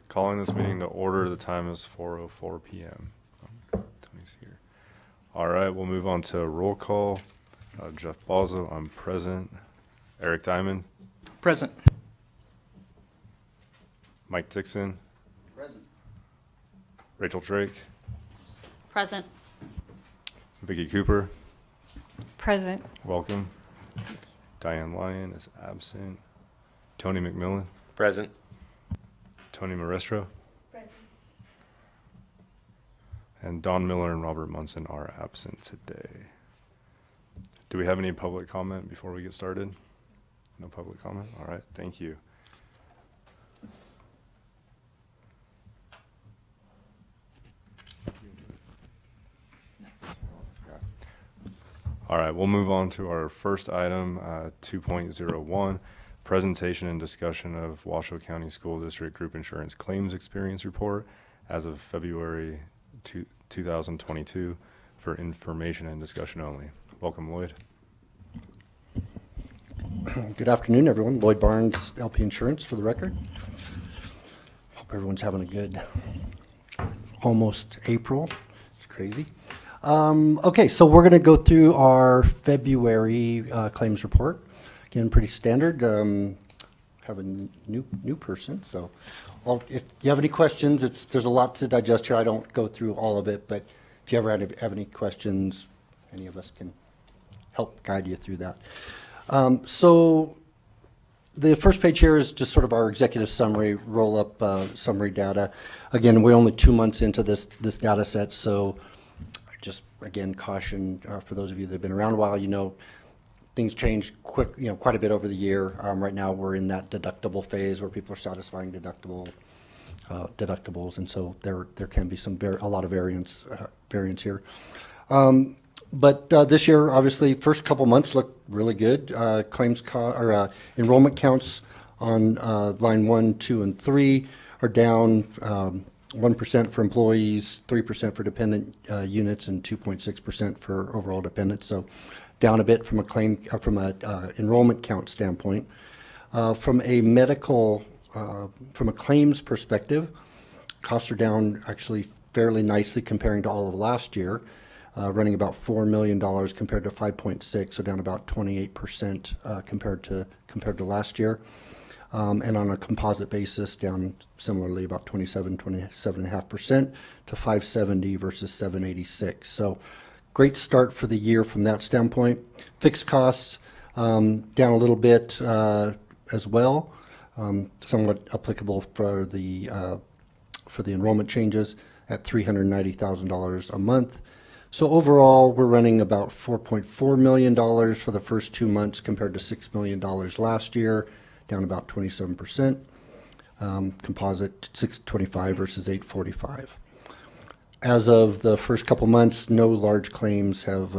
Calling this meeting to order. The time is 4:04 p.m. Tony's here. All right, we'll move on to roll call. Jeff Balzo, I'm present. Eric Diamond. Present. Mike Dixon. Present. Rachel Drake. Present. Vicki Cooper. Present. Welcome. Diane Lyon is absent. Tony McMillan. Present. Tony Marestro. Present. And Don Miller and Robert Munson are absent today. Do we have any public comment before we get started? No public comment? All right, thank you. All right, we'll move on to our first item, 2.01, presentation and discussion of Washoe County School District Group Insurance Claims Experience Report as of February 2022 for information and discussion only. Welcome, Lloyd. Good afternoon, everyone. Lloyd Barnes, LP Insurance, for the record. Hope everyone's having a good almost April. It's crazy. Okay, so we're going to go through our February claims report. Again, pretty standard. Have a new person, so if you have any questions, there's a lot to digest here. I don't go through all of it, but if you ever have any questions, any of us can help guide you through that. So the first page here is just sort of our executive summary, roll-up summary data. Again, we're only 2 months into this data set, so just, again, caution for those of you that have been around a while, you know, things change quite a bit over the year. Right now we're in that deductible phase where people are satisfying deductibles, and so there can be a lot of variance here. But this year, obviously, first couple months look really good. Enrollment counts on line 1, 2, and 3 are down 1% for employees, 3% for dependent units, and 2.6% for overall dependents. So down a bit from a enrollment count standpoint. From a claims perspective, costs are down actually fairly nicely comparing to all of last year. Running about $4 million compared to 5.6, so down about 28% compared to last year. And on a composite basis, down similarly about 27.5% to 570 versus 786. So great start for the year from that standpoint. Fixed costs down a little bit as well, somewhat applicable for the enrollment changes at $390,000 a month. So overall, we're running about $4.4 million for the first 2 months compared to $6 million last year, down about 27%. Composite 625 versus 845. As of the first couple months, no large claims have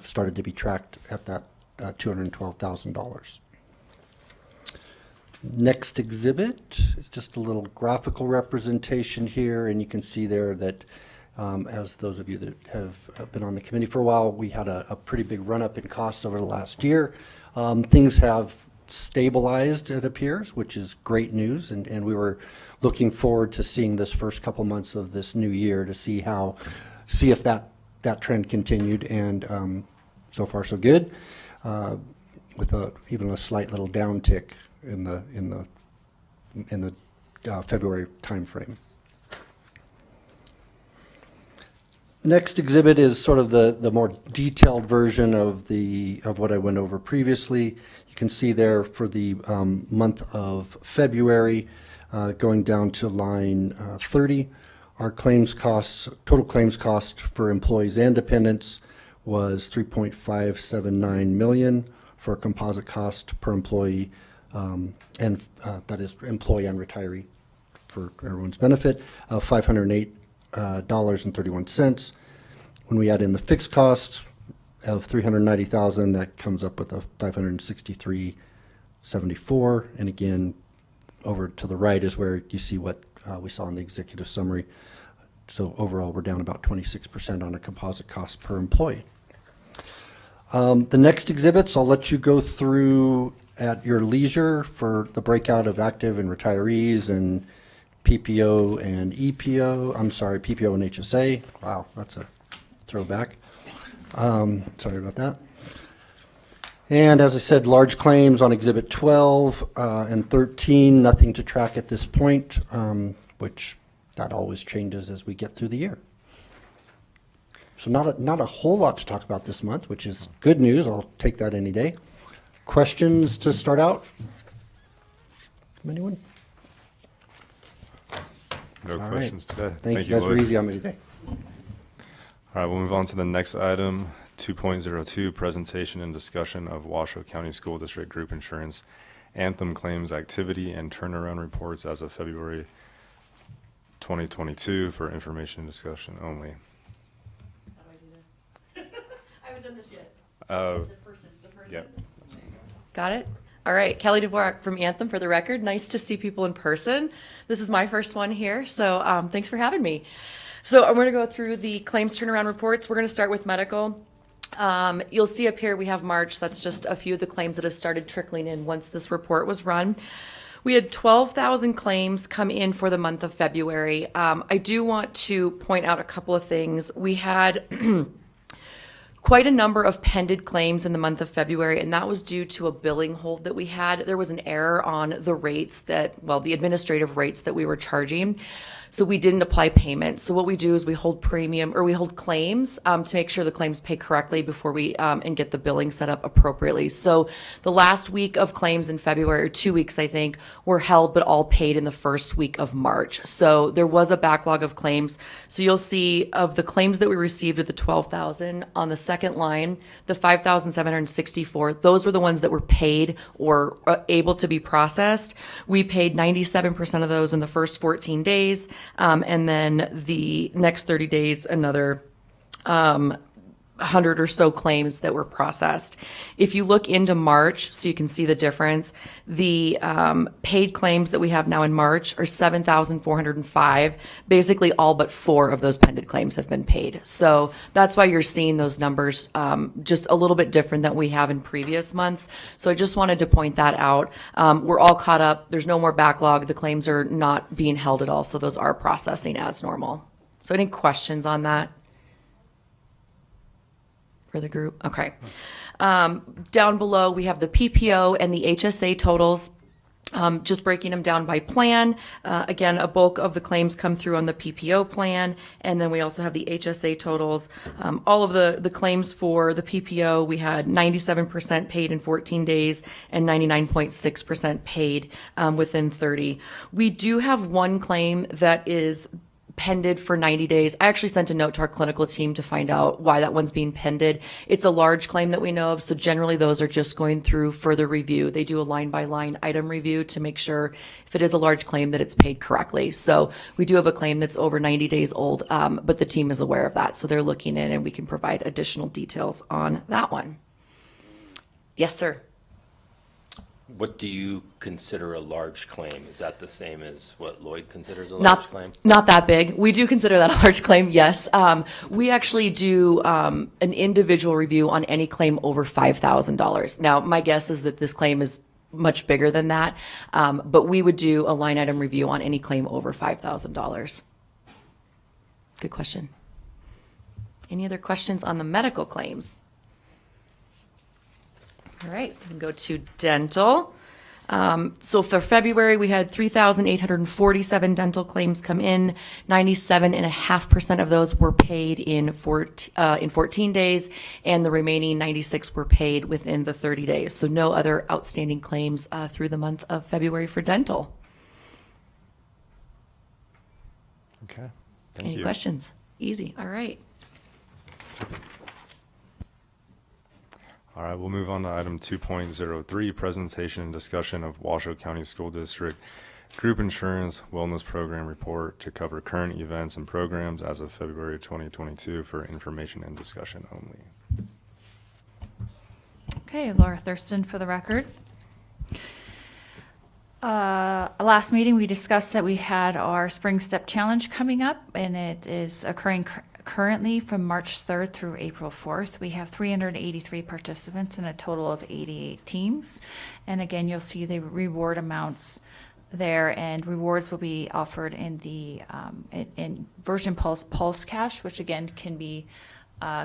started to be tracked at that $212,000. Next exhibit is just a little graphical representation here, and you can see there that as those of you that have been on the committee for a while, we had a pretty big run-up in costs over the last year. Things have stabilized, it appears, which is great news, and we were looking forward to seeing this first couple months of this new year to see if that trend continued, and so far so good, with even a slight little downtick in the February timeframe. Next exhibit is sort of the more detailed version of what I went over previously. You can see there for the month of February, going down to line 30, our total claims cost for employees and dependents was $3.579 million for a composite cost per employee, and that is employee and retiree for everyone's benefit, $508.31. When we add in the fixed costs of $390,000, that comes up with a $563.74. And again, over to the right is where you see what we saw in the executive summary. So overall, we're down about 26% on a composite cost per employee. The next exhibits, I'll let you go through at your leisure for the breakout of active and retirees and PPO and EPO, I'm sorry, PPO and HSA. Wow, that's a throwback. Sorry about that. And as I said, large claims on Exhibit 12 and 13, nothing to track at this point, which that always changes as we get through the year. So not a whole lot to talk about this month, which is good news. I'll take that any day. Questions to start out? Anyone? No All questions today. Thank you. Guys were Lloyd. easy on me today. All right, we'll move on to the next item, 2.02, presentation and discussion of Washoe County School District Group Insurance Anthem claims activity and turnaround reports as of February 2022 for information and discussion only. How do I do this? I haven't done this yet. Uh, The person. Yep. Got it? All right, Kelly Dvorak from Anthem for the record. Nice to see people in person. This is my first one here, so thanks for having me. So I'm going to go through the claims turnaround reports. We're going to start with medical. You'll see up here we have March. That's just a few of the claims that have started trickling in once this report was run. We had 12,000 claims come in for the month of February. I do want to point out a couple of things. We had quite a number of pended claims in the month of February, and that was due to a billing hold that we had. There was an error on the rates the administrative rates that we were charging. So we didn't apply payment. So what we do is we hold claims to make sure the claims pay correctly before we and get the billing set up appropriately. So the last week of claims in February, or 2 weeks I think, were held but all paid in the first week of March. So there was a backlog of claims. So you'll see of the claims that we received at the 12,000 on the second line, the 5,764, those were the ones that were paid or able to be processed. We paid 97% of those in the first 14 days. And then the next 30 days, another 100 or so claims that were processed. If you look into March, so you can see the difference, the paid claims that we have now in March are 7,405. Basically, all but 4 of those pended claims have been paid. So that's why you're seeing those numbers just a little bit different than we have in previous months. So I just wanted to point that out. We're all caught up. There's no more backlog. The claims are not being held at all. So those are processing as normal. So any questions on that? For the group? Okay. Down below, we have the PPO and the HSA totals. Just breaking them down by plan. Again, a bulk of the claims come through on the PPO plan. And then we also have the HSA totals. All of the claims for the PPO, we had 97% paid in 14 days and 99.6% paid within 30. We do have one claim that is pended for 90 days. I actually sent a note to our clinical team to find out why that one's being pended. It's a large claim that we know of, so generally those are just going through further review. They do a line-by-line item review to make sure if it is a large claim that it's paid correctly. So we do have a claim that's over 90 days old, but the team is aware of that. So they're looking in and we can provide additional details on that one. Yes, sir. What do you consider a large claim? Is that the same as what Lloyd considers a large claim? Not that big. We do consider that a large claim, yes. We actually do an individual review on any claim over $5,000. Now, my guess is that this claim is much bigger than that, but we would do a line item review on any claim over $5,000. Good question. Any other questions on the medical claims? All right, we can go to dental. So for February, we had 3,847 dental claims come in. 97.5% of those were paid in 14 days, and the remaining 96 were paid within the 30 days. So no other outstanding claims through the month of February for dental. Okay. Thank Any you. questions? Easy. All right. All right, we'll move on to item 2.03, presentation and discussion of Washoe County School District Group Insurance Wellness Program Report to cover current events and programs as of February 2022 for information and discussion only. Okay, Laura Thurston for the record. Last meeting, we discussed that we had our Spring Step Challenge coming up, and it is occurring currently from March 3rd through April 4th. We have 383 participants and a total of 88 teams. And again, you'll see the reward amounts there, and rewards will be offered in the in Virgin Pulse Cash, which again can be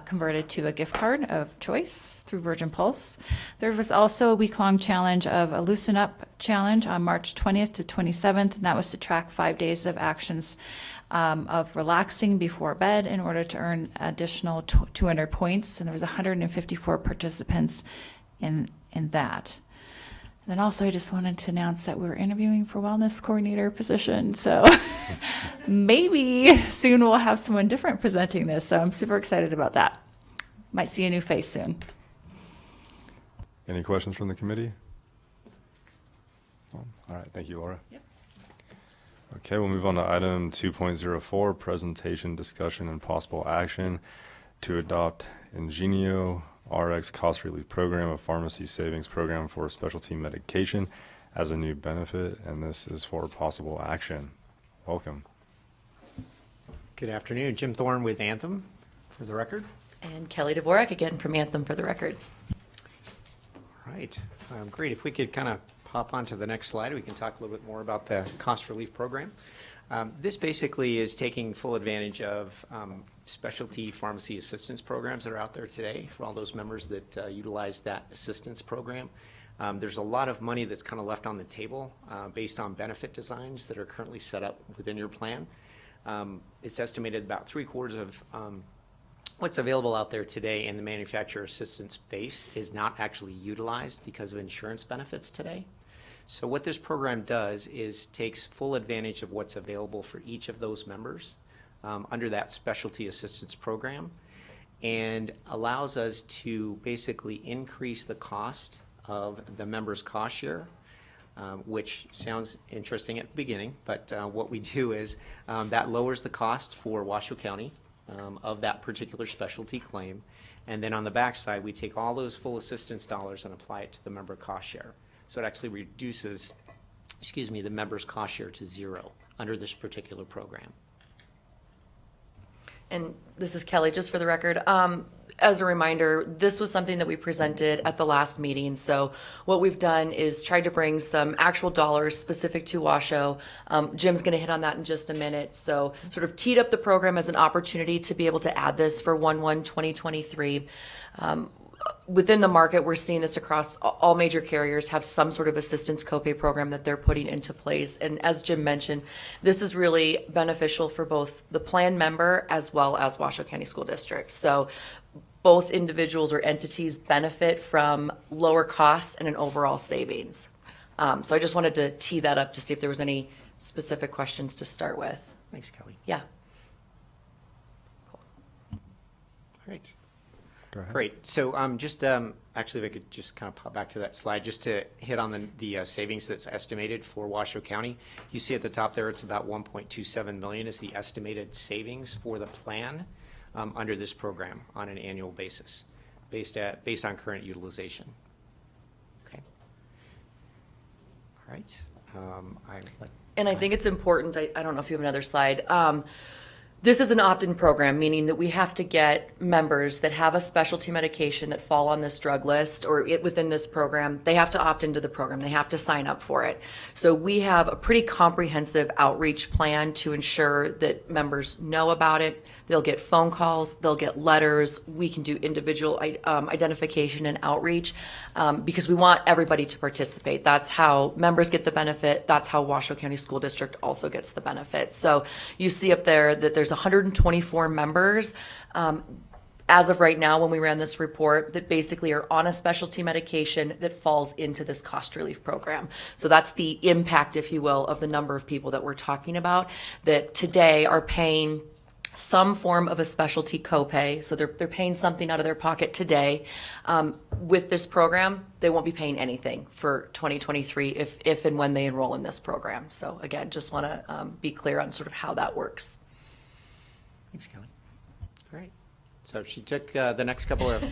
converted to a gift card of choice through Virgin Pulse. There was also a week-long challenge of a Loosen Up challenge on March 20th to 27th, and that was to track 5 days of actions of relaxing before bed in order to earn additional 200 points, and there was 154 participants in that. And then also, I just wanted to announce that we're interviewing for wellness coordinator position. So maybe soon we'll have someone different presenting this. So I'm super excited about that. Might see a new face soon. Any questions from the committee? All right, thank you, Laura. Yep. Okay, we'll move on to item 2.04, presentation, discussion, and possible action to adopt Ingenio RX cost relief program, a pharmacy savings program for specialty medication as a new benefit, and this is for possible action. Welcome. Good afternoon. Jim Thorne with Anthem, for the record. And Kelly Dvorak again from Anthem for the record. All right. Great. If we could kind of pop onto the next slide, we can talk a little bit more about the cost relief program. This basically is taking full advantage of specialty pharmacy assistance programs that are out there today for all those members that utilize that assistance program. There's a lot of money that's kind of left on the table based on benefit designs that are currently set up within your plan. It's estimated about 3/4 of what's available out there today in the manufacturer assistance space is not actually utilized because of insurance benefits today. So what this program does is takes full advantage of what's available for each of those members under that specialty assistance program, and allows us to basically increase the cost of the member's cost share, which sounds interesting at the beginning, but what we do is that lowers the cost for Washoe County of that particular specialty claim, and then on the backside we take all those full assistance dollars and apply it to the member cost share. So it actually reduces, the member's cost share to zero under this particular program. And this is Kelly, just for the record. As a reminder, this was something that we presented at the last meeting. So what we've done is tried to bring some actual dollars specific to Washoe. Jim's going to hit on that in just a minute. So sort of teed up the program as an opportunity to be able to add this for 1/1/2023. Within the market, we're seeing this across all major carriers have some sort of assistance copay program that they're putting into place. And as Jim mentioned, this is really beneficial for both the plan member as well as Washoe County School District. So both individuals or entities benefit from lower costs and an overall savings. So I just wanted to tee that up to see if there was any specific questions to start with. Thanks, Kelly. Yeah. All right. Go ahead. Great. So actually, if I could just kind of pop back to that slide, just to hit on the savings that's estimated for Washoe County. You see at the top there, it's about $1.27 million is the estimated savings for the plan under this program on an annual basis, based on current utilization. Okay. All right. And I think it's important, I don't know if you have another slide. This is an opt-in program, meaning that we have to get members that have a specialty medication that fall on this drug list or within this program, they have to opt into the program. They have to sign up for it. So we have a pretty comprehensive outreach plan to ensure that members know about it. They'll get phone calls, they'll get letters. We can do individual identification and outreach because we want everybody to participate. That's how members get the benefit. That's how Washoe County School District also gets the benefit. So you see up there that there's 124 members as of right now when we ran this report that basically are on a specialty medication that falls into this cost relief program. So that's the impact, if you will, of the number of people that we're talking about that today are paying some form of a specialty copay. So they're paying something out of their pocket today. With this program, they won't be paying anything for 2023 if and when they enroll in this program. So again, just want to be clear on sort of how that works. Thanks, Kelly. All right. So she took the next couple of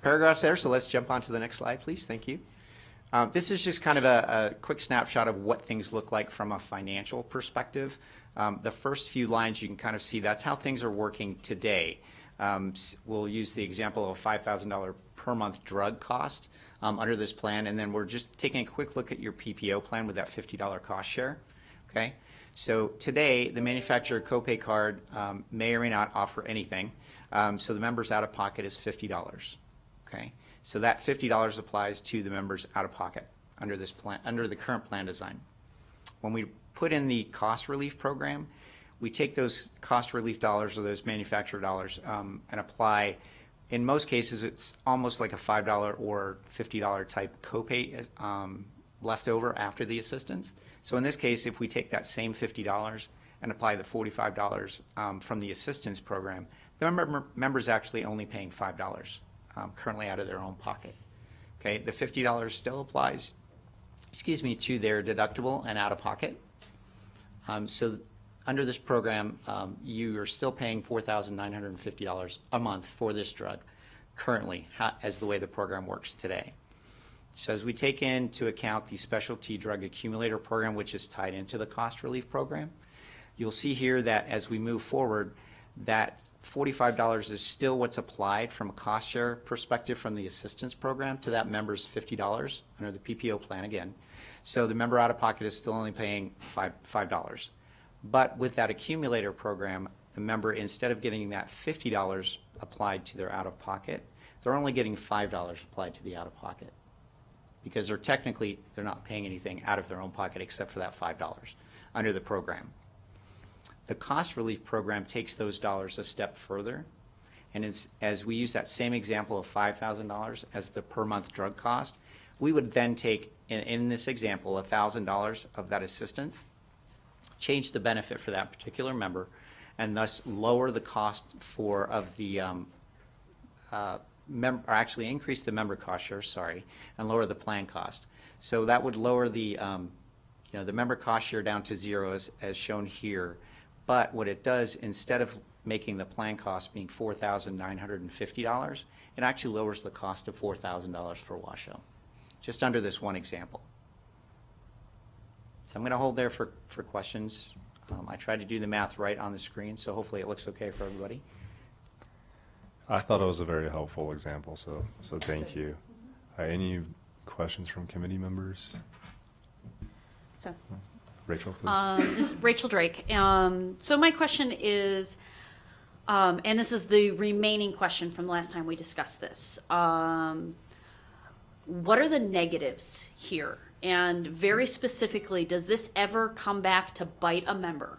paragraphs there, so let's jump on to the next slide, please. Thank you. This is just kind of a quick snapshot of what things look like from a financial perspective. The first few lines you can kind of see that's how things are working today. We'll use the example of a $5,000 per month drug cost. under this plan, and then we're just taking a quick look at your PPO plan with that $50 cost share. Okay, so today the manufacturer copay card may or may not offer anything, so the member's out of pocket is $50. Okay, so that $50 applies to the member's out of pocket under this plan, under the current plan design. When we put in the cost relief program, we take those cost relief dollars or those manufacturer dollars and apply. In most cases, it's almost like a $5 or $50 type copay left over after the assistance. So in this case, if we take that same $50 and apply the $45 from the assistance program, the member's actually only paying $5 currently out of their own pocket. Okay, the $50 still applies, to their deductible and out of pocket. So under this program, you are still paying $4,950 a month for this drug currently, as the way the program works today. So as we take into account the specialty drug accumulator program, which is tied into the cost relief program, you'll see here that as we move forward, that $45 is still what's applied from a cost share perspective from the assistance program to that member's $50 under the PPO plan again. So the member out of pocket is still only paying $5. But with that accumulator program, the member, instead of getting that $50 applied to their out of pocket, they're only getting $5 applied to the out of pocket, because they're not paying anything out of their own pocket except for that $5 under the program. The cost relief program takes those dollars a step further, and as we use that same example of $5,000 as the per month drug cost, we would then take, in this example, $1,000 of that assistance, change the benefit for that particular member, and thus lower the cost actually increase the member cost share, and lower the plan cost. So that would lower the member cost share down to zero as shown here. But what it does, instead of making the plan cost being $4,950, it actually lowers the cost to $4,000 for Washoe, just under this one example. So I'm going to hold there for questions. I tried to do the math right on the screen, so hopefully it looks okay for everybody. I thought it was a very helpful example, so thank you. Any questions from committee members? So, Rachel, please. this is Rachel Drake. So my question is, and this is the remaining question from the last time we discussed this. What are the negatives here? And very specifically, does this ever come back to bite a member?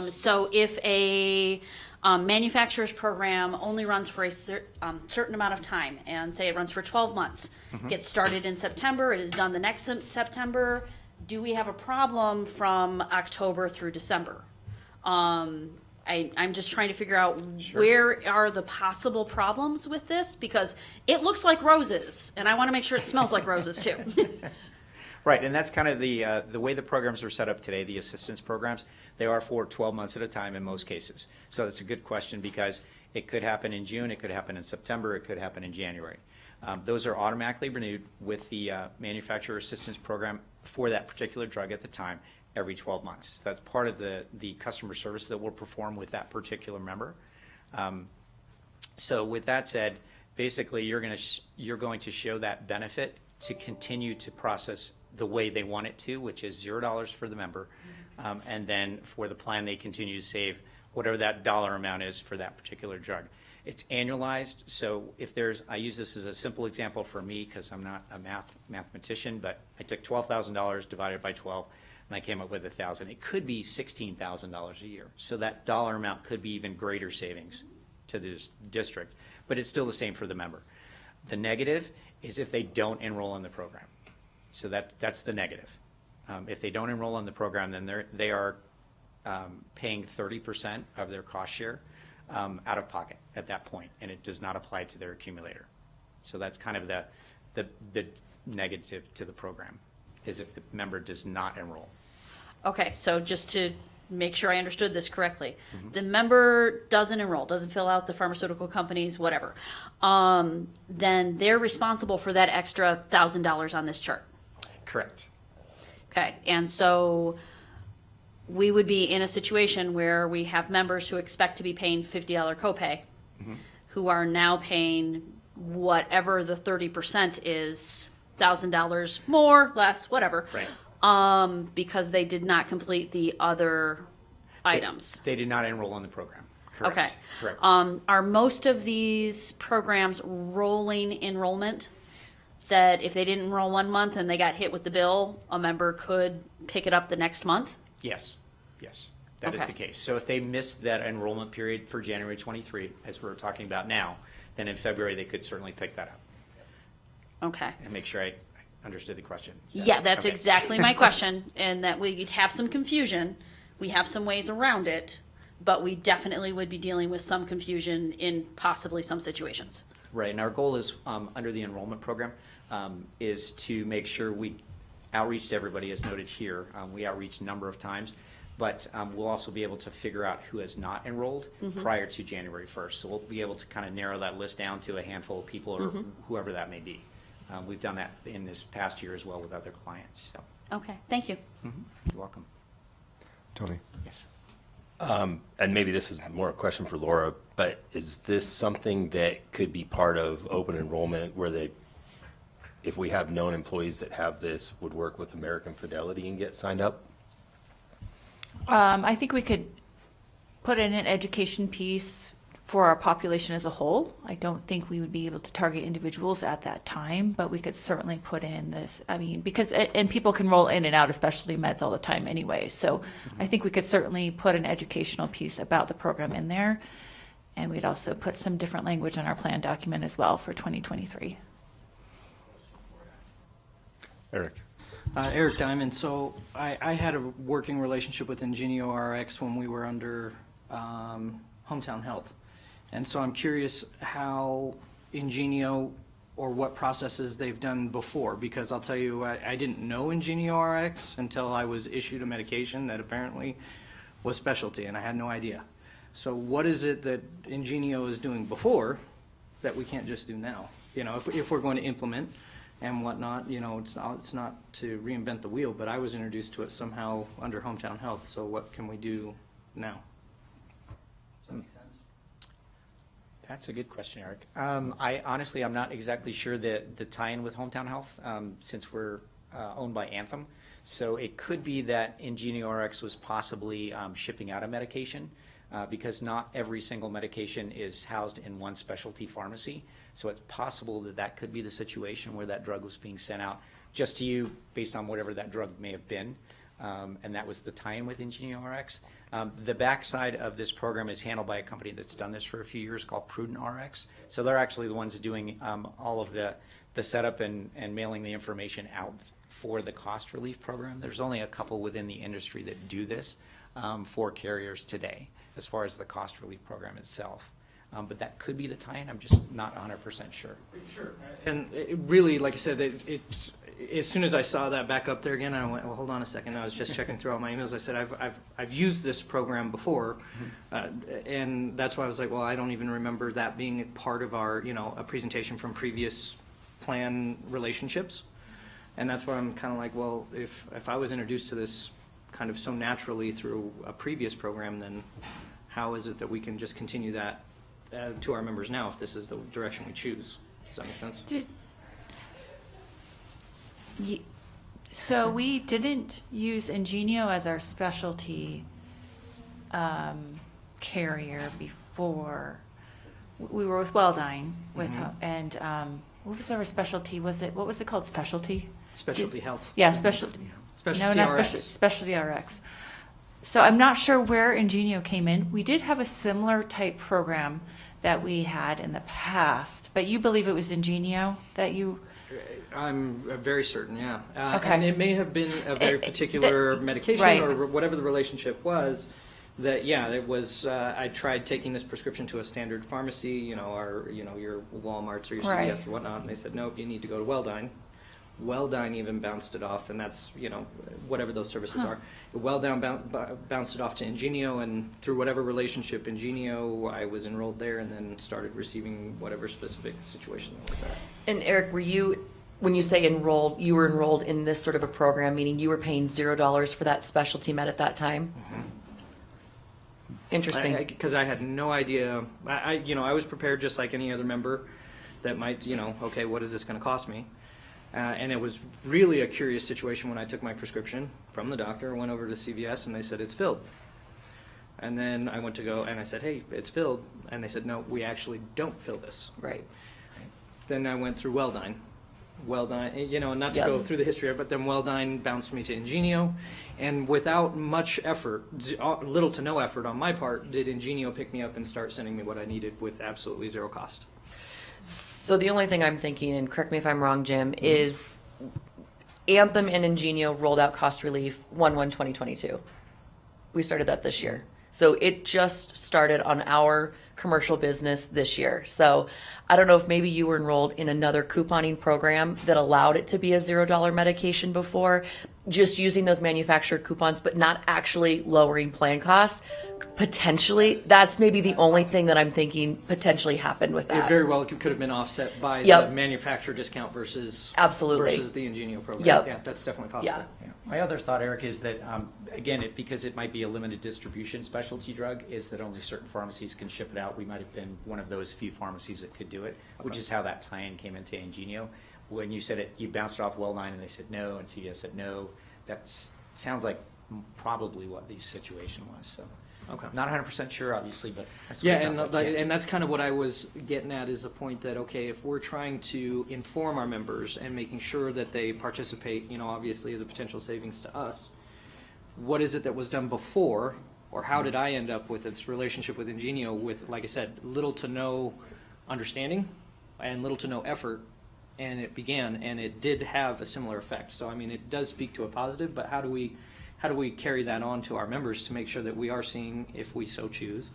So if a manufacturer's program only runs for a certain amount of time, and say it runs for 12 months, gets started in September, it is done the next September, do we have a problem from October through December? I'm just trying to figure out where are the possible problems with this, because it looks like roses, and I want to make sure it smells like roses too. Right, and that's kind of the way the programs are set up today, the assistance programs. They are for 12 months at a time in most cases. So that's a good question, because it could happen in June, it could happen in September, it could happen in January. Those are automatically renewed with the manufacturer assistance program for that particular drug at the time every 12 months. So that's part of the customer service that we'll perform with that particular member. So with that said, basically you're going to show that benefit to continue to process the way they want it to, which is $0 for the member, and then for the plan they continue to save whatever that dollar amount is for that particular drug. It's annualized, so if I use this as a simple example for me because I'm not a mathematician, but I took $12,000 divided by 12, and I came up with $1,000. It could be $16,000 a year, so that dollar amount could be even greater savings to this district, but it's still the same for the member. The negative is if they don't enroll in the program. So that's the negative. If they don't enroll in the program, then they are paying 30% of their cost share out of pocket at that point, and it does not apply to their accumulator. So that's kind of the negative to the program, is if the member does not enroll. Okay, so just to make sure I understood this correctly, the member doesn't enroll, doesn't fill out the pharmaceutical companies, whatever, then they're responsible for that extra $1,000 on this chart. Correct. Okay, and so we would be in a situation where we have members who expect to be paying $50 copay, who are now paying whatever the 30% is, $1,000 more, less, whatever. Right. Because they did not complete the other items. They did not enroll in the program. Correct. Okay. Correct. Are most of these programs rolling enrollment? That if they didn't enroll 1 month and they got hit with the bill, a member could pick it up the next month? Yes, yes, that is Okay. the case. So if they missed that enrollment period for January 23, as we're talking about now, then in February, they could certainly pick that up. Okay. And make sure I understood the question. Is that- Yeah, that's okay. exactly my question, and that we'd have some confusion. We have some ways around it, but we definitely would be dealing with some confusion in possibly some situations. Right, and our goal is, under the enrollment program, is to make sure we outreach to everybody, as noted here. We outreach a number of times, but we'll also be able to figure out who has not enrolled prior to January 1st. So we'll be able to kind of narrow that list down to a handful of people or whoever that may be. We've done that in this past year as well with other clients, so Okay, thank you. you're welcome. Tony? Yes. And maybe this is more a question for Laura, but is this something that could be part of open enrollment where they, if we have known employees that have this, would work with American Fidelity and get signed up? I think we could put in an education piece for our population as a whole. I don't think we would be able to target individuals at that time, but we could certainly put in this, I mean, because, and people can roll in and out of specialty meds all the time anyway. So I think we could certainly put an educational piece about the program in there. And we'd also put some different language in our plan document as well for 2023. Eric? Eric Diamond. So I had a working relationship with Ingenio RX when we were under Hometown Health. And so I'm curious how Ingenio or what processes they've done before, because I'll tell you, I didn't know Ingenio RX until I was issued a medication that apparently was specialty, and I had no idea. So what is it that Ingenio is doing before that we can't just do now? You know, if we're going to implement and whatnot, you know, it's not to reinvent the wheel, but I was introduced to it somehow under Hometown Health, so what can we do now? Does that make sense? That's a good question, Eric. I honestly, I'm not exactly sure the tie-in with Hometown Health, since we're owned by Anthem. So it could be that Ingenio RX was possibly shipping out a medication, because not every single medication is housed in one specialty pharmacy. So it's possible that that could be the situation where that drug was being sent out just to you based on whatever that drug may have been. And that was the tie-in with Ingenio RX. The backside of this program is handled by a company that's done this for a few years called Prudent RX. So they're actually the ones doing all of the setup and mailing the information out for the cost relief program. There's only a couple within the industry that do this for carriers today, as far as the cost relief program itself. But that could be the tie-in. I'm just not 100% sure. Sure. And it really, like I said, it's as soon as I saw that back up there again, I went, well, hold on a second. I was just checking through all my emails. I said, I've used this program before, and that's why I was like, well, I don't even remember that being part of our, you know, a presentation from previous plan relationships. And that's why I'm kind of like, well, if I was introduced to this kind of so naturally through a previous program, then how is it that we can just continue that to our members now if this is the direction we choose? Does that make sense? So we didn't use Ingenio as our specialty carrier before. We were with Welldyne and what was our specialty? What was it called? Specialty? Specialty health. Yeah, specialty. Specialty No, not RX. specialty RX. So I'm not sure where Ingenio came in. We did have a similar type program that we had in the past, but you believe it was Ingenio that you? I'm very certain, yeah. Okay. And it may have been a very particular medication right. or whatever the relationship was. That it was. I tried taking this prescription to a standard pharmacy, you know, your Walmarts or your Right. CVS or whatnot, and they said nope, you need to go to Welldyne. Welldyne even bounced it off, and that's, you know, whatever those services are. Welldyne bounced it off to Ingenio, and through whatever relationship Ingenio, I was enrolled there, and then started receiving whatever specific situation that was at. And Eric, when you say enrolled, you were enrolled in this sort of a program, meaning you were paying $0 for that specialty med at that time? Interesting. Because I had no idea. I was prepared just like any other member that might, okay, what is this going to cost me? And it was really a curious situation when I took my prescription from the doctor, went over to CVS, and they said, it's filled. And then I went to go, and I said, hey, it's filled. And they said, no, we actually don't fill this. Right. Then I went through Welldyne. Welldyne, not to Yep. go through the history of it, but then Welldyne bounced me to Ingenio. And without much effort, little to no effort on my part, did Ingenio pick me up and start sending me what I needed with absolutely zero cost. So the only thing I'm thinking, and correct me if I'm wrong, Jim, is Anthem and Ingenio rolled out cost relief 1/1/2022. We started that this year. So it just started on our commercial business this year. So I don't know if maybe you were enrolled in another couponing program that allowed it to be a $0 medication before, just using those manufactured coupons, but not actually lowering plan costs. Potentially, that's maybe the only thing that I'm thinking potentially happened with It that. very well could have been offset by Yep. the manufacturer discount versus Absolutely. versus the Ingenio program. Yep. Yeah, that's definitely possible. Yeah. Yeah. My other thought, Eric, is that, again, because it might be a limited distribution specialty drug, is that only certain pharmacies can ship it out. We might have been one of those few pharmacies that could do it, which is how that tie-in came into Ingenio. When you said it, you bounced it off Welldyne, and they said no, and CVS said no. That sounds like probably what the situation was, so. Okay. Not 100% sure, obviously, but that's what Yeah, it sounds like. and that's kind of what I was getting at, is the point that, okay, if we're trying to inform our members and making sure that they participate, obviously as a potential savings to us, what is it that was done before, or how did I end up with its relationship with Ingenio with, like I said, little to no understanding and little to no effort, and it began, and it did have a similar effect. So, I mean, it does speak to a positive, but how do we carry that on to our members to make sure that we are seeing, if we so choose,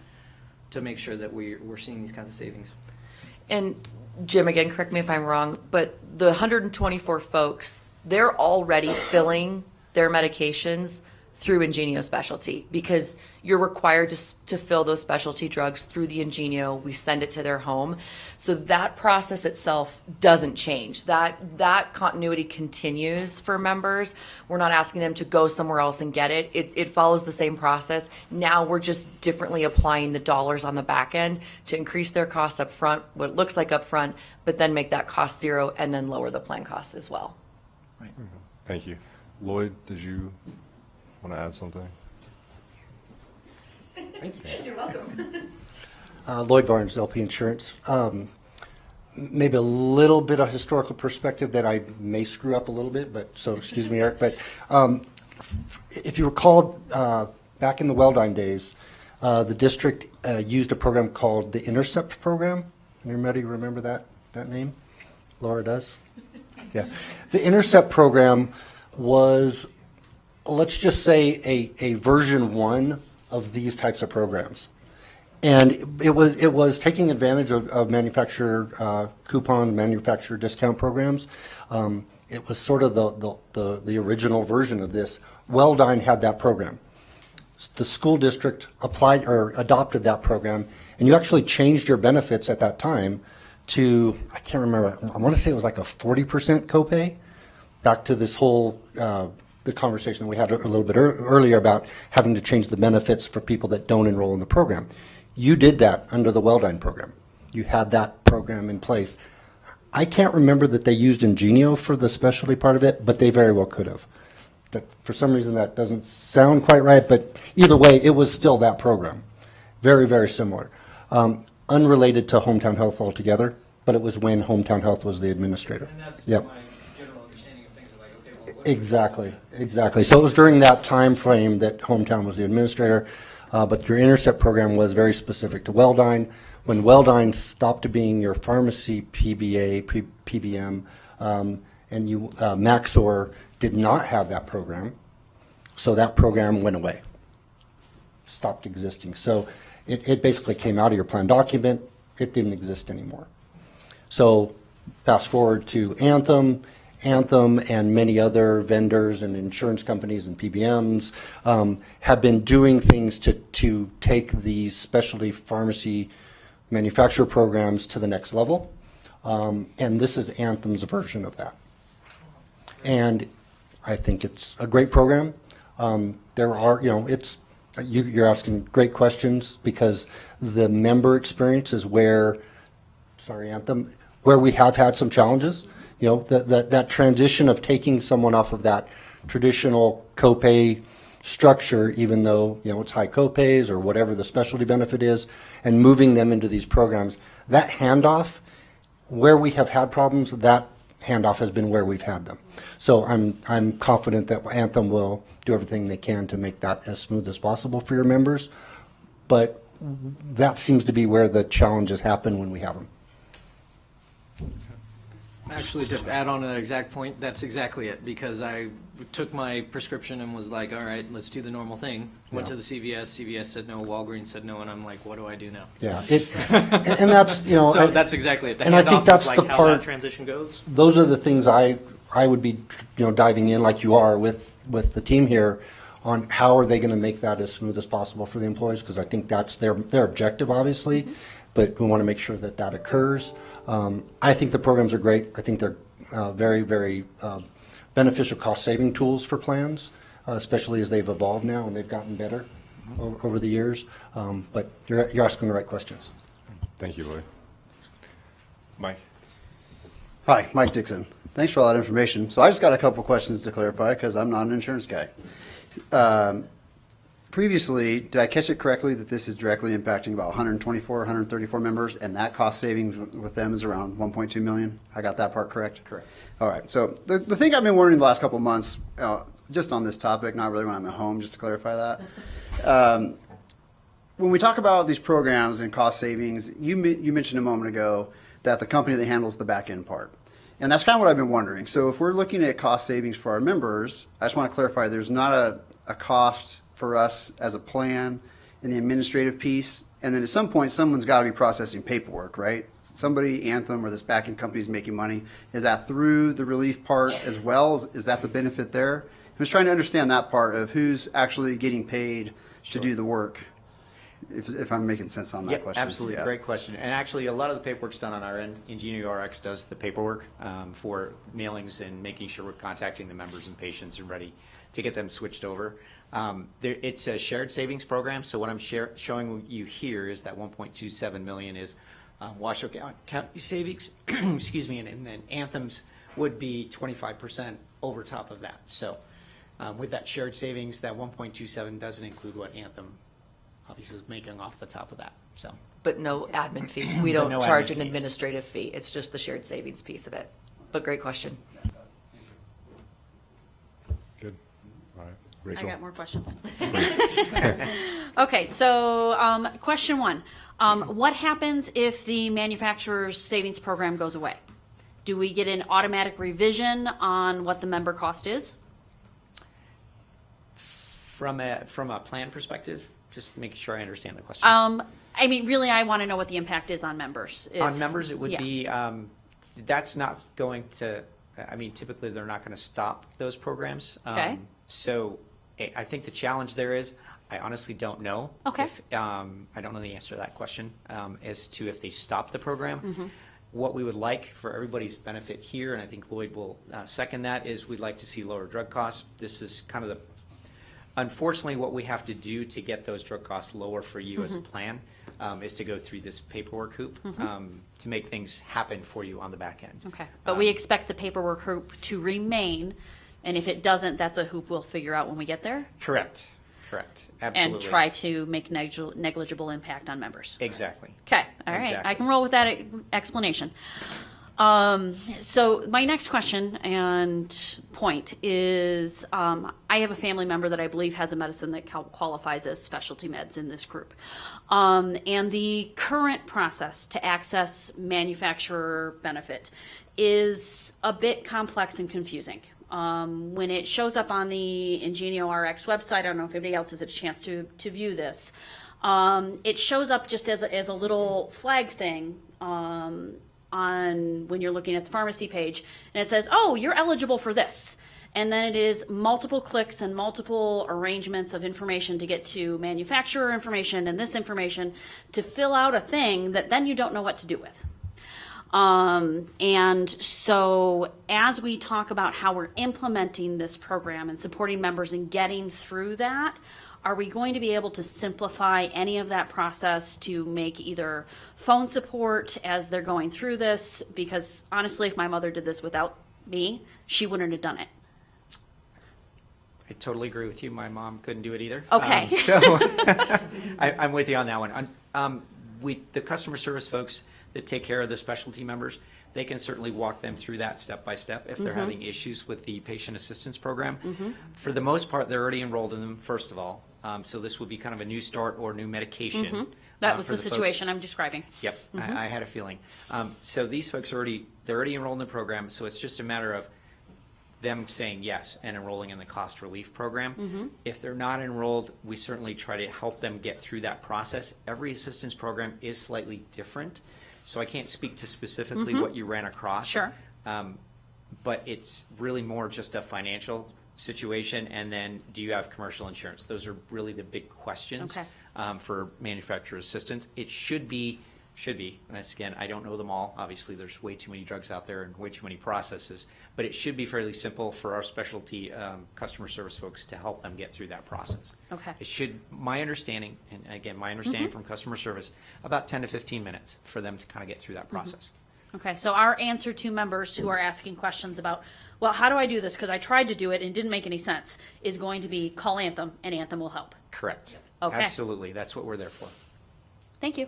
to make sure that we're seeing these kinds of savings? And Jim, again, correct me if I'm wrong, but the 124 folks, they're already filling their medications through Ingenio Specialty, because you're required to fill those specialty drugs through the Ingenio. We send it to their home. So that process itself doesn't change. That continuity continues for members. We're not asking them to go somewhere else and get it. It follows the same process. Now we're just differently applying the dollars on the back end to increase their cost up front, what it looks like up front, but then make that cost zero and then lower the plan costs as well. Right. Thank you. Lloyd, did you want to add something? You're welcome. Lloyd Barnes, LP Insurance. Maybe a little bit of historical perspective that I may screw up a little bit, but so excuse me, Eric. But if you recall, back in the Welldyne days, the district used a program called the Intercept program. Anybody remember that name? Laura does? Yeah. The Intercept program was, let's just say, a version 1 of these types of programs. And it was taking advantage of manufacturer coupon, manufacturer discount programs. It was sort of the original version of this. Welldyne had that program. The school district applied or adopted that program, and you actually changed your benefits at that time to, I can't remember, I want to say it was like a 40% copay. Back to this whole the conversation that we had a little bit earlier about having to change the benefits for people that don't enroll in the program. You did that under the Welldyne program. You had that program in place. I can't remember that they used Ingenio for the specialty part of it, but they very well could have. That, for some reason, that doesn't sound quite right, but either way, it was still that program. Very, very similar. Unrelated to Hometown Health altogether, but it was when Hometown Health was the administrator. And that's Yep. my general understanding of things, like, okay, well, what Exactly. So it was during that time frame that Hometown was the administrator, but your Intercept program was very specific to Welldyne. When Welldyne stopped being your pharmacy PBA, PBM, and you Maxor did not have that program, so that program went away, stopped existing. So it basically came out of your plan document. It didn't exist anymore. So fast forward to Anthem and many other vendors and insurance companies and PBMs have been doing things to take these specialty pharmacy manufacturer programs to the next level. And this is Anthem's version of that. And I think it's a great program. There are, you're asking great questions, because the member experience is where where we have had some challenges. You know, that transition of taking someone off of that traditional copay structure, even though, you know, it's high copays or whatever the specialty benefit is, and moving them into these programs, that handoff, where we have had problems, that handoff has been where we've had them. So I'm confident that Anthem will do everything they can to make that as smooth as possible for your members. But that seems to be where the challenges happen when we have them. Actually, to add on to that exact point, that's exactly it, because I took my prescription and was like, all right, let's do the normal thing. Went to the CVS said no, Walgreens said no, and I'm like, what do I do now? Yeah, and that's, you know. So that's exactly it. The and I think handoff that's of, the like, how part- that transition goes. Those are the things I would be, you know, diving in like you are with the team here on how are they going to make that as smooth as possible for the employees, because I think that's their objective, obviously, but we want to make sure that that occurs. I think the programs are great. I think they're very, very beneficial cost-saving tools for plans, especially as they've evolved now and they've gotten better over the years. But you're asking the right questions. Thank you, Lloyd. Mike? Hi, Mike Dixon. Thanks for all that information. So I just got a couple questions to clarify because I'm not an insurance guy. Previously, did I catch it correctly that this is directly impacting about 124, 134 members, and that cost savings with them is around 1.2 million? I got that part correct? Correct. All right. So the thing I've been wondering the last couple of months, just on this topic, not really when I'm at home, just to clarify that. When we talk about these programs and cost savings, you mentioned a moment ago that the company that handles the back end part. And that's kind of what I've been wondering. So if we're looking at cost savings for our members, I just want to clarify there's not a cost for us as a plan in the administrative piece. And then at some point, someone's got to be processing paperwork, right? Somebody, Anthem or this back end company is making money. Is that through the relief part as well? Is that the benefit there? I'm just trying to understand that part of who's actually getting paid to do the work. If I'm making sense on that Yeah, question. absolutely. Yeah. Great question. And actually, a lot of the paperwork's done on our end. Ingenio RX does the paperwork for mailings and making sure we're contacting the members and patients and ready to get them switched over. It's a shared savings program, so what I'm showing you here is that 1.27 million is Washoe County savings, excuse me, and then Anthem's would be 25% over top of that. So with that shared savings, that 1.27 doesn't include what Anthem obviously is making off the top of that. So, But no admin fee. We But don't no charge admin an fees. administrative fee. It's just the shared savings piece of it. But great question. Good. All right. I Rachel? got more questions. Okay, so question one. What happens if the manufacturer's savings program goes away? Do we get an automatic revision on what the member cost is? from a plan perspective, just making sure I understand the question. I mean, really, I want to know what the impact is on members. On members, it would yeah. be, that's not going to, I mean, typically they're not going to stop those programs. Okay. So I think the challenge there is, I honestly don't know. Okay. If, I don't know the answer to that question as to if they stop the program. Mm-hmm. What we would like for everybody's benefit here, and I think Lloyd will second that, is we'd like to see lower drug costs. This is kind of unfortunately, what we have to do to get those drug costs lower for you as a plan is to go through this paperwork hoop to make things happen for you on the back end. Okay, but we expect the paperwork hoop to remain, and if it doesn't, that's a hoop we'll figure out when we get there? Correct. Absolutely. And try to make negligible impact on members. Exactly. Okay, all right, Exactly. I can roll with that explanation. So my next question and point is, I have a family member that I believe has a medicine that qualifies as specialty meds in this group. And the current process to access manufacturer benefit is a bit complex and confusing. When it shows up on the Ingenio RX website, I don't know if anybody else has a chance to view this. It shows up just as a little flag thing on when you're looking at the pharmacy page, and it says, oh, you're eligible for this. And then it is multiple clicks and multiple arrangements of information to get to manufacturer information and this information to fill out a thing that then you don't know what to do with. And so as we talk about how we're implementing this program and supporting members in getting through that, are we going to be able to simplify any of that process to make either phone support as they're going through this? Because honestly, if my mother did this without me, she wouldn't have done it. I totally agree with you. My mom couldn't do it either. Okay. So I'm with you on that one. The customer service folks that take care of the specialty members, they can certainly walk them through that step by step if they're having issues with the patient assistance program. For the most part, they're already enrolled in them, first of all. So this would be kind of a new start or new medication. That was for the situation folks. I'm describing. Yep, I had a feeling. So these folks they're already enrolled in the program, so it's just a matter of them saying yes and enrolling in the cost relief program. If they're not enrolled, we certainly try to help them get through that process. Every assistance program is slightly different, so I can't speak to specifically what you ran across. Sure. But it's really more just a financial situation, and then do you have commercial insurance? Those are really the big questions. Okay. For manufacturer assistance. It should be, and again, I don't know them all. Obviously, there's way too many drugs out there and way too many processes, but it should be fairly simple for our specialty customer service folks to help them get through that process. Okay. It should, my understanding, and again, my understanding from customer service, about 10 to 15 minutes for them to kind of get through that process. Okay, so our answer to members who are asking questions about, well, how do I do this? Because I tried to do it and it didn't make any sense, is going to be call Anthem and Anthem will help. Correct. Okay. Absolutely. That's what we're there for. Thank you.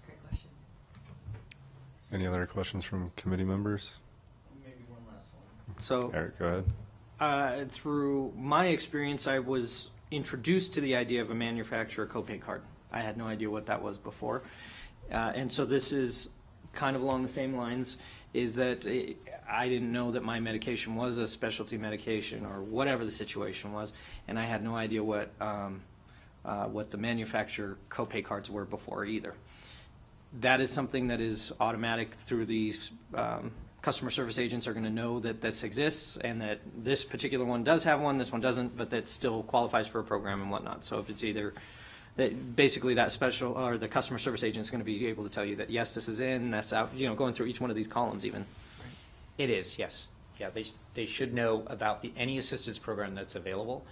Great questions. Any other questions from committee members? Maybe one last one. So, Eric, go ahead. through my experience, I was introduced to the idea of a manufacturer copay card. I had no idea what that was before. And so this is kind of along the same lines, is that I didn't know that my medication was a specialty medication or whatever the situation was, and I had no idea what the manufacturer copay cards were before either. That is something that is automatic through these customer service agents are going to know that this exists and that this particular one does have one, this one doesn't, but that still qualifies for a program and whatnot. So if it's either that basically that special or the customer service agent is going to be able to tell you that yes, this is in, that's out, going through each one of these columns even. It is, yes. Yeah, they should know about any assistance program that's available.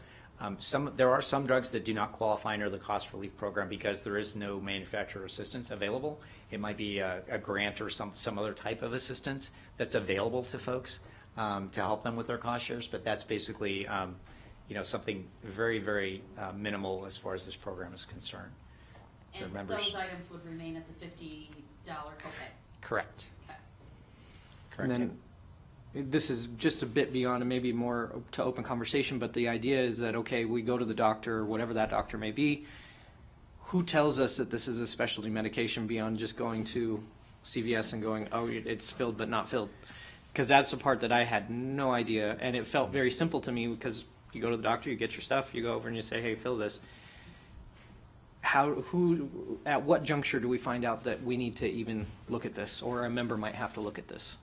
There are some drugs that do not qualify under the cost relief program because there is no manufacturer assistance available. It might be a grant or some other type of assistance that's available to folks to help them with their cost shares, but that's basically something very, very minimal as far as this program is concerned. And The members- those items would remain at the $50 copay. Correct. Okay. Correct. And then this is just a bit beyond and maybe more to open conversation, but the idea is that, okay, we go to the doctor, whatever that doctor may be, who tells us that this is a specialty medication beyond just going to CVS and going, oh, it's filled but not filled? Because that's the part that I had no idea, and it felt very simple to me because you go to the doctor, you get your stuff, you go over and you say, hey, fill this. At what juncture do we find out that we need to even look at this, or a member might have to look at this?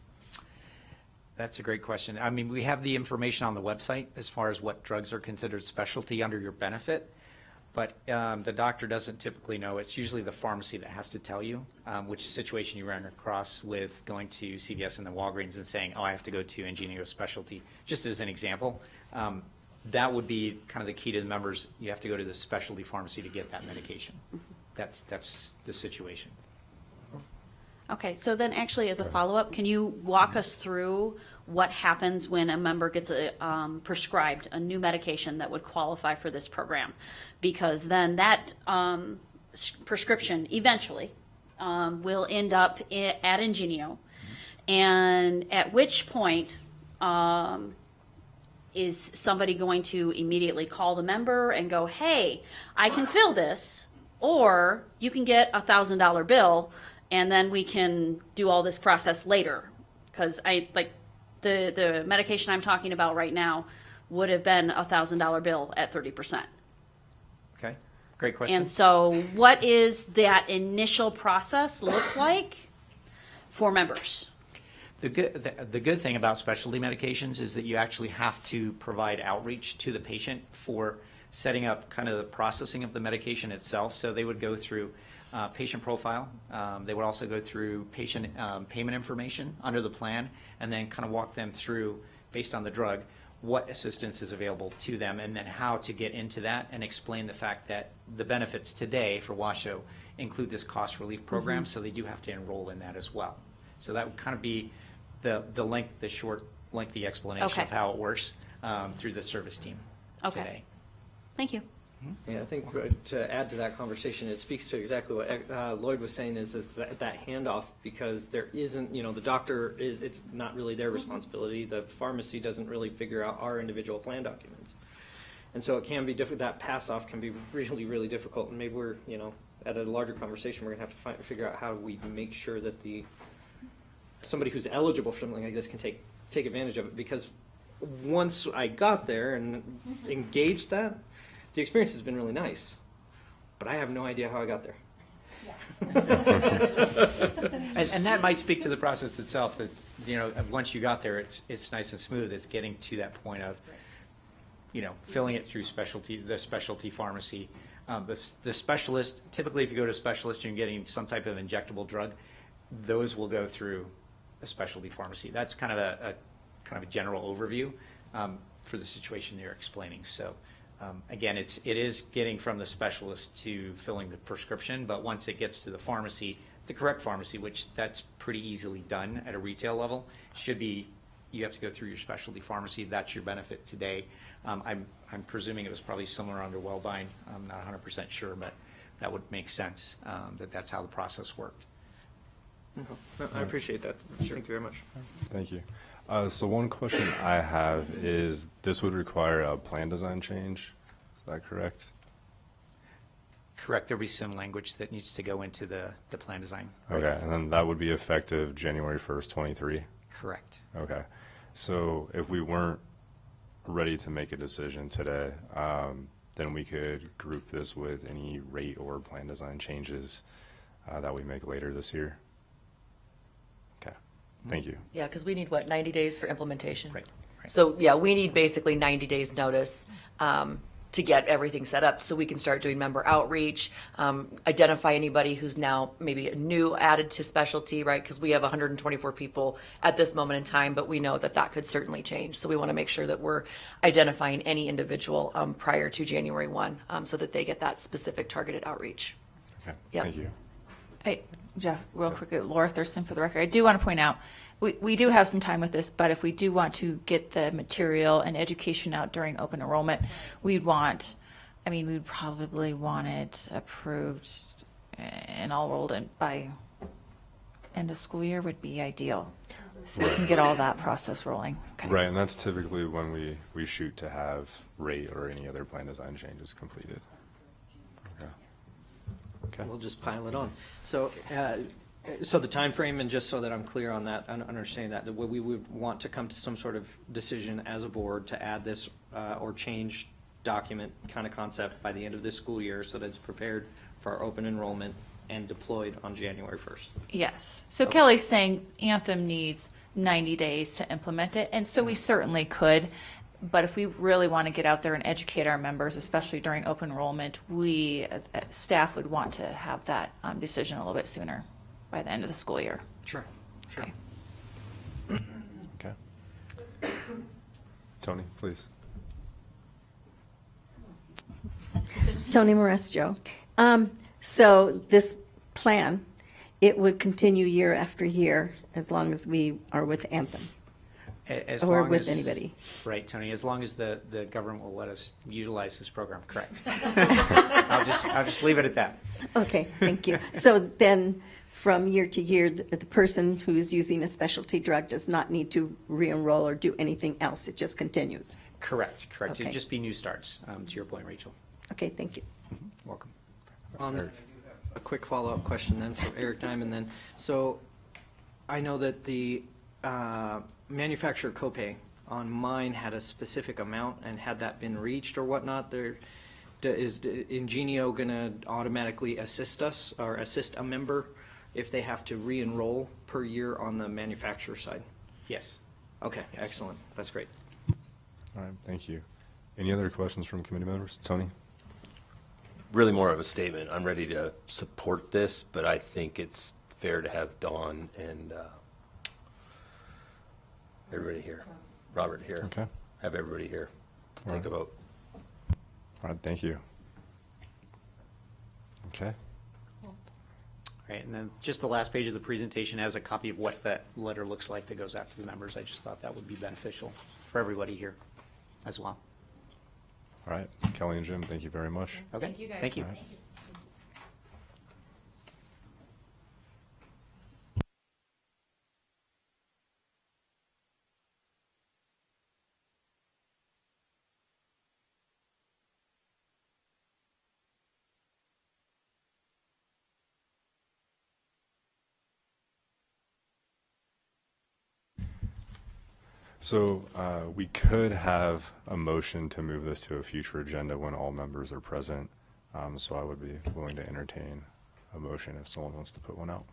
That's a great question. I mean, we have the information on the website as far as what drugs are considered specialty under your benefit, but the doctor doesn't typically know. It's usually the pharmacy that has to tell you which situation you ran across with going to CVS and the Walgreens and saying, oh, I have to go to Ingenio specialty, just as an example. That would be kind of the key to the members. You have to go to the specialty pharmacy to get that medication. That's the situation. Okay, so then actually as a follow-up, can you walk us through what happens when a member gets prescribed a new medication that would qualify for this program? Because then that prescription eventually will end up at Ingenio, and at which point is somebody going to immediately call the member and go, hey, I can fill this, or you can get a $1,000 bill and then we can do all this process later? Because the medication I'm talking about right now would have been a $1,000 bill at 30%. Okay, great question. And so what is that initial process look like for members? The good thing about specialty medications is that you actually have to provide outreach to the patient for setting up kind of the processing of the medication itself. So they would go through patient profile. They would also go through patient payment information under the plan, and then kind of walk them through, based on the drug, what assistance is available to them, and then how to get into that, and explain the fact that the benefits today for Washoe include this cost relief program, so they do have to enroll in that as well. So that would kind of be the short, lengthy explanation Okay. of how it works through the service team Okay. today. Thank you. Yeah, I think to add to that conversation, it speaks to exactly what Lloyd was saying is that handoff, because there isn't, the doctor it's not really their responsibility. The pharmacy doesn't really figure out our individual plan documents. And so it can be difficult, that pass off can be really, really difficult. And maybe we're, at a larger conversation, we're gonna have to figure out how we make sure that somebody who's eligible for something like this can take advantage of it. Because once I got there and engaged that, the experience has been really nice, but I have no idea how I got there. And that might speak to the process itself, that, once you got there, it's nice and smooth. It's getting to that point of, filling it through the specialty pharmacy. The specialist, typically if you go to a specialist and you're getting some type of injectable drug, those will go through a specialty pharmacy. That's kind of a general overview for the situation you're explaining. So again, it is getting from the specialist to filling the prescription, but once it gets to the pharmacy, the correct pharmacy, which that's pretty easily done at a retail level, you have to go through your specialty pharmacy. That's your benefit today. I'm presuming it was probably similar under Wellbine. I'm not 100% sure, but that would make sense, that's how the process worked. No, I appreciate that. Thank you very much. Thank you. So one question I have is, this would require a plan design change, is that correct? Correct. There'll be some language that needs to go into the plan design. Okay, and then that would be effective January 1st, 23? Correct. Okay, so if we weren't ready to make a decision today, then we could group this with any rate or plan design changes that we make later this year? Okay, thank you. Yeah, because we need, 90 days for implementation? Right. So, yeah, we need basically 90 days notice to get everything set up so we can start doing member outreach, identify anybody who's now maybe new added to specialty, right? Because we have 124 people at this moment in time, but we know that could certainly change. So we want to make sure that we're identifying any individual prior to January 1 so that they get that specific targeted outreach. Okay, Yep. thank you. Hey, Jeff, real quickly, Laura Thurston for the record. I do want to point out, we do have some time with this, but if we do want to get the material and education out during open enrollment, we'd probably want it approved and all rolled in by end of school year would be ideal. So we can get all that process rolling. Okay. Right, and that's typically when we shoot to have rate or any other plan design changes completed. Okay. We'll just pile it on. So the time frame, and just so that I'm clear on that, understanding that we would want to come to some sort of decision as a board to add this or change document kind of concept by the end of this school year so that it's prepared for our open enrollment and deployed on January 1st. Yes. So Kelly's saying Anthem needs 90 days to implement it, and so we certainly could. But if we really want to get out there and educate our members, especially during open enrollment, we, staff would want to have that decision a little bit sooner, by the end of the school year. Sure. Okay. Okay. Tony, please. Tony Moresco. So this plan, it would continue year after year as long as we are with Anthem As or long with as- anybody. Right, Tony, as long as the government will let us utilize this program, correct. I'll just leave it at that. Okay, thank you. So then from year to year, the person who is using a specialty drug does not need to re-enroll or do anything else. It just continues. Correct. Okay. It'd just be new starts, to your point, Rachel. Okay, thank you. Welcome. Eric. A quick follow-up question then for Eric Diamond then. So I know that the manufacturer Copay on mine had a specific amount, and had that been reached or whatnot, is Ingenio going to automatically assist us or assist a member if they have to re-enroll per year on the manufacturer side? Yes. Okay, Yes. excellent. That's great. All right, thank you. Any other questions from committee members? Tony? Really more of a statement. I'm ready to support this, but I think it's fair to have Dawn and everybody here, Robert here. Okay. Have everybody here to All take a right. vote. All right, thank you. Okay. All right, and then just the last page of the presentation has a copy of what that letter looks like that goes out to the members. I just thought that would be beneficial for everybody here as well. All right, Kelly and Jim, thank you very much. Okay? Thank you, guys. Thank you. All right. So we could have a motion to move this to a future agenda when all members are present. So I would be willing to entertain a motion if someone wants to put one out.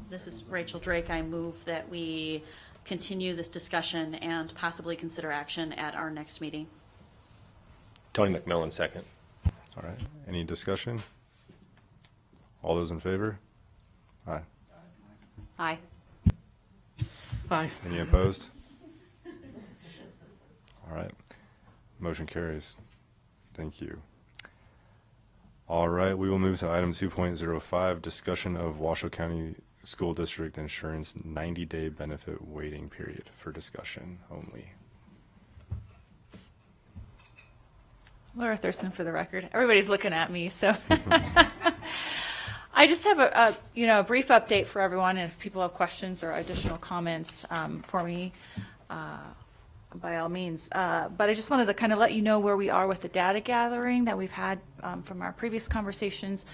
This is Rachel Drake. I move that we continue this discussion and possibly consider action at our next meeting. Tony McMillan, second. All right, any discussion? All those in favor? Aye. Aye. Aye. Any opposed? All right, motion carries. Thank you. All right, we will move to item 2.05, discussion of Washoe County School District Insurance 90-day benefit waiting period for discussion only. Laura Thurston for the record. Everybody's looking at me, so. I just have a brief update for everyone, and if people have questions or additional comments for me, by all means. But I just wanted to kind of let you know where we are with the data gathering that we've had from our previous conversations.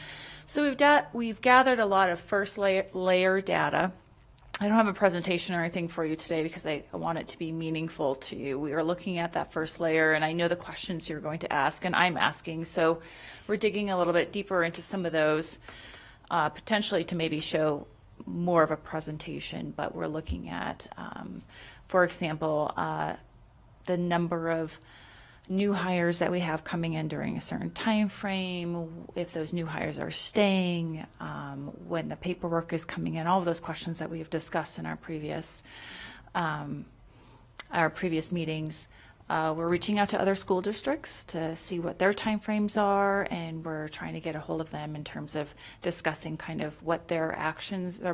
So we've gathered a lot of first layer data. I don't have a presentation or anything for you today because I want it to be meaningful to you. We are looking at that first layer, and I know the questions you're going to ask, and I'm asking. So we're digging a little bit deeper into some of those, potentially to maybe show more of a presentation. But we're looking at, for example, the number of new hires that we have coming in during a certain time frame, if those new hires are staying, when the paperwork is coming in, all of those questions that we have discussed in our previous meetings. We're reaching out to other school districts to see what their timeframes are, and we're trying to get a hold of them in terms of discussing kind of what their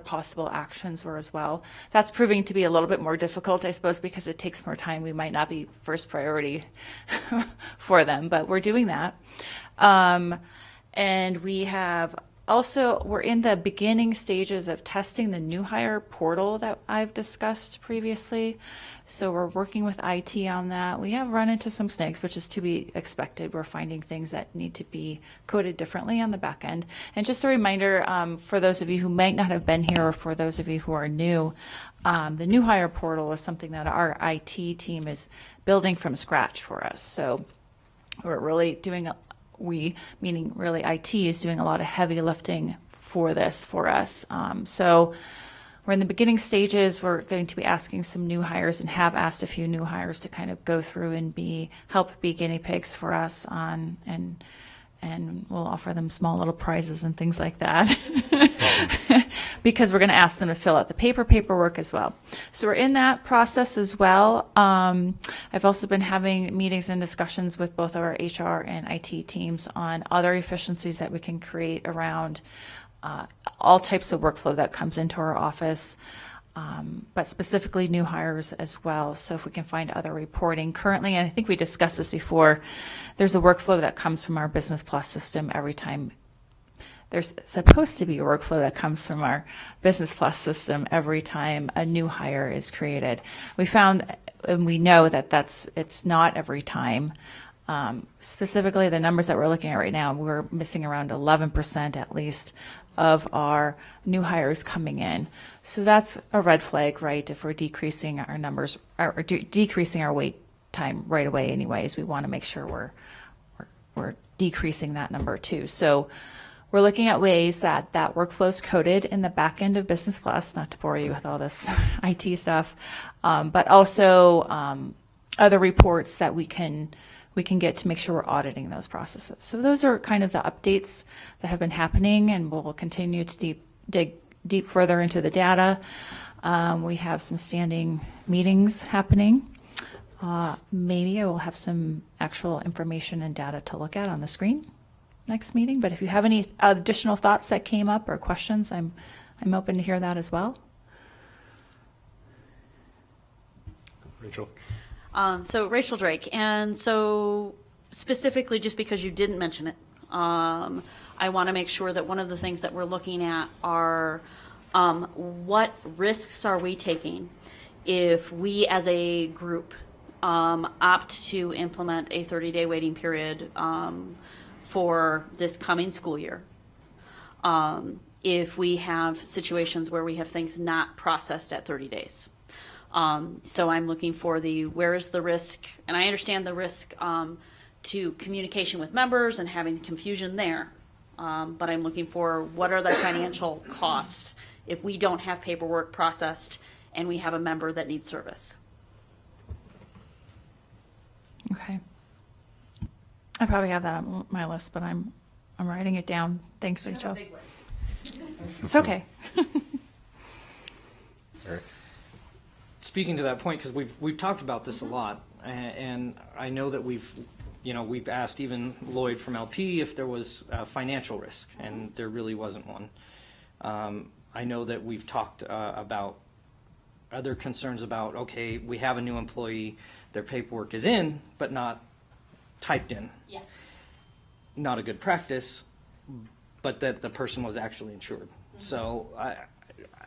possible actions were as well. That's proving to be a little bit more difficult, I suppose, because it takes more time. We might not be first priority for them, but we're doing that. And we have also, we're in the beginning stages of testing the new hire portal that I've discussed previously. So we're working with IT on that. We have run into some snags, which is to be expected. We're finding things that need to be coded differently on the back end. And just a reminder, for those of you who might not have been here, or for those of you who are new, the new hire portal is something that our IT team is building from scratch for us. So we're really doing meaning really IT, is doing a lot of heavy lifting for this for us. So we're in the beginning stages. We're going to be asking some new hires, and have asked a few new hires to kind of go through and help be guinea pigs for us on, and we'll offer them small little prizes and things like that because we're going to ask them to fill out the paperwork as well. So we're in that process as well. I've also been having meetings and discussions with both our HR and IT teams on other efficiencies that we can create around all types of workflow that comes into our office, but specifically new hires as well. So if we can find other reporting currently, and I think we discussed this before, there's a workflow that comes from our Business Plus system every time. There's supposed to be a workflow that comes from our Business Plus system every time a new hire is created. We found, and we know that it's not every time. Specifically, the numbers that we're looking at right now, we're missing around 11% at least of our new hires coming in. So that's a red flag, right? If we're decreasing our numbers, or decreasing our wait time right away anyways, we want to make sure we're decreasing that number too. So we're looking at ways that workflow is coded in the back end of Business Plus, not to bore you with all this IT stuff, but also other reports that we can get to make sure we're auditing those processes. So those are kind of the updates that have been happening, and we'll continue to dig deep further into the data. We have some standing meetings happening. Maybe I will have some actual information and data to look at on the screen next meeting. But if you have any additional thoughts that came up or questions, I'm open to hear that as well. Rachel? So Rachel Drake, and so specifically, just because you didn't mention it, I want to make sure that one of the things that we're looking at are what risks are we taking if we as a group opt to implement a 30-day waiting period for this coming school year. If we have situations where we have things not processed at 30 days. So I'm looking for where is the risk, and I understand the risk to communication with members and having confusion there. But I'm looking for what are the financial costs if we don't have paperwork processed and we have a member that needs service. Okay. I probably have that on my list, but I'm writing it down. Thanks, Rachel. Big list. It's okay. Eric? Speaking to that point, because we've talked about this a lot, and I know that we've asked even Lloyd from LP if there was financial risk, and there really wasn't one. I know that we've talked about other concerns about, okay, we have a new employee, their paperwork is in, but not typed in. Yeah. Not a good practice, but that the person was actually insured. Mm-hmm. So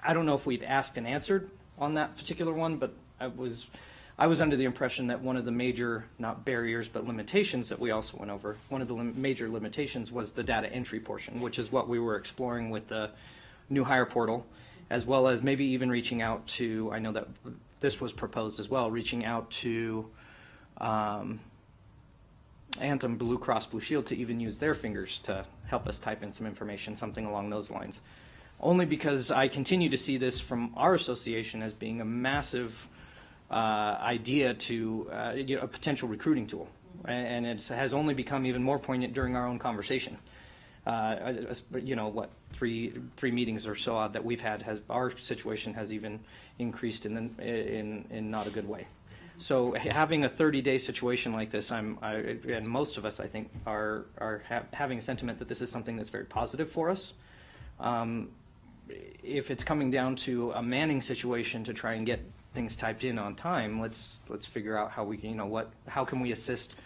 I don't know if we'd asked and answered on that particular one, but I was under the impression that one of the major, not barriers, but limitations that we also went over, one of the major limitations was the data entry portion, which is what we were exploring with the new hire portal, as well as maybe even reaching out to, I know that this was proposed as well, reaching out to Anthem, Blue Cross Blue Shield to even use their fingers to help us type in some information, something along those lines. Only because I continue to see this from our association as being a massive idea to a potential recruiting tool. And it has only become even more poignant during our own conversation. Three meetings or so that we've had, our situation has even increased in not a good way. So having a 30-day situation like this, and most of us, I think, are having a sentiment that this is something that's very positive for us. If it's coming down to a manning situation to try and get things typed in on time, let's figure out how we can, how can we assist,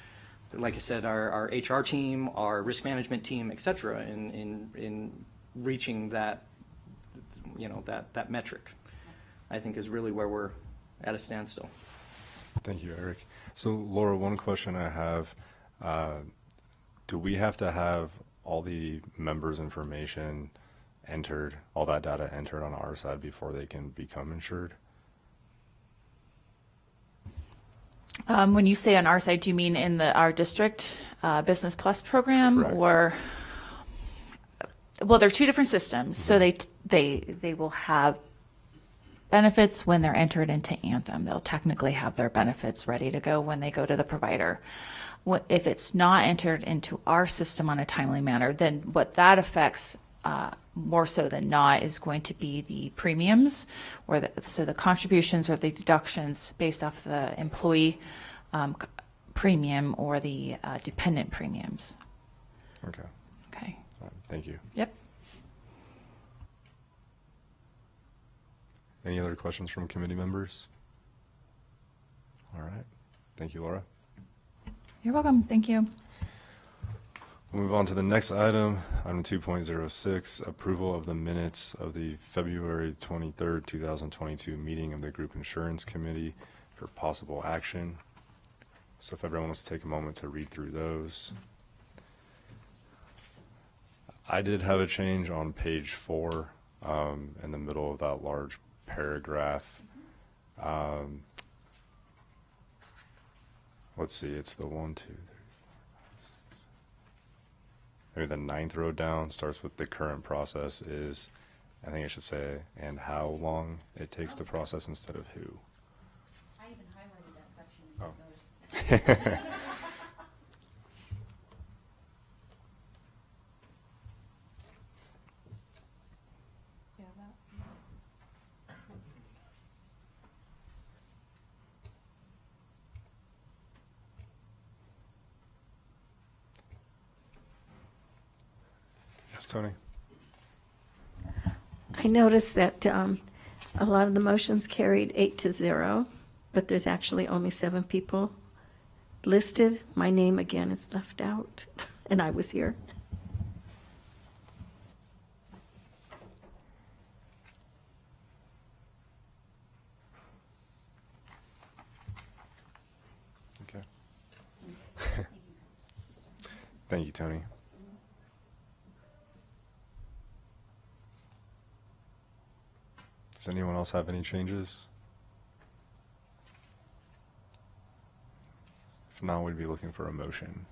like I said, our HR team, our risk management team, et cetera, in reaching that, that metric, I think is really where we're at a standstill. Thank you, Eric. So, Laura, one question I have, do we have to have all the members' information entered, all that data entered on our side before they can become insured? When you say on our side, do you mean in our district Business Plus program? Correct. Or? Well, they're two different systems. So they will have benefits when they're entered into Anthem. They'll technically have their benefits ready to go when they go to the provider. If it's not entered into our system on a timely manner, then what that affects more so than not is going to be the premiums, so the contributions or the deductions based off the employee premium or the dependent premiums. Okay. Okay. Thank you. Yep. Any other questions from committee members? All right. Thank you, Laura. You're welcome. Thank you. We'll move on to the next item, item 2.06, approval of the minutes of the February 23rd, 2022 meeting of the Group Insurance Committee for possible action. So if everyone wants to take a moment to read through those. I did have a change on page 4 in the middle of that large paragraph. Let's see, it's the 1, 2, 3, 4, 5, 6, 7. Maybe the 9th row down starts with the current process is, I think it should say, and how long it takes to process instead of who. I even highlighted that section. You didn't notice. Yes, Tony? I noticed that a lot of the motions carried 8-0, but there's actually only 7 people listed. My name again is left out, and I was here. Okay. Thank you, Tony. Does anyone else have any changes? If not, we'd be looking for a motion.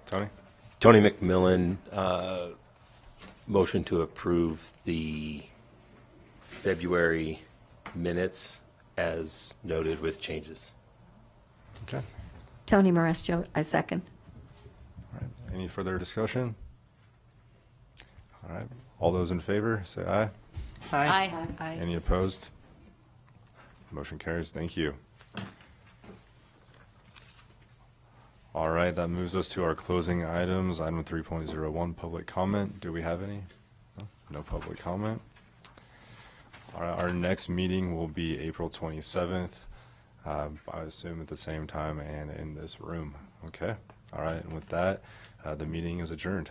Tony? Tony McMillan, motion to approve the February minutes as noted with changes. Okay. Tony Moresto, I second. All right. Any further discussion? All right. All those in favor, say aye. Aye. Any opposed? Motion carries. Thank you. All right, that moves us to our closing items. Item 3.01, public comment. Do we have any? No public comment. All right, our next meeting will be April 27th. I assume at the same time and in this room. Okay. All right, and with that, the meeting is adjourned.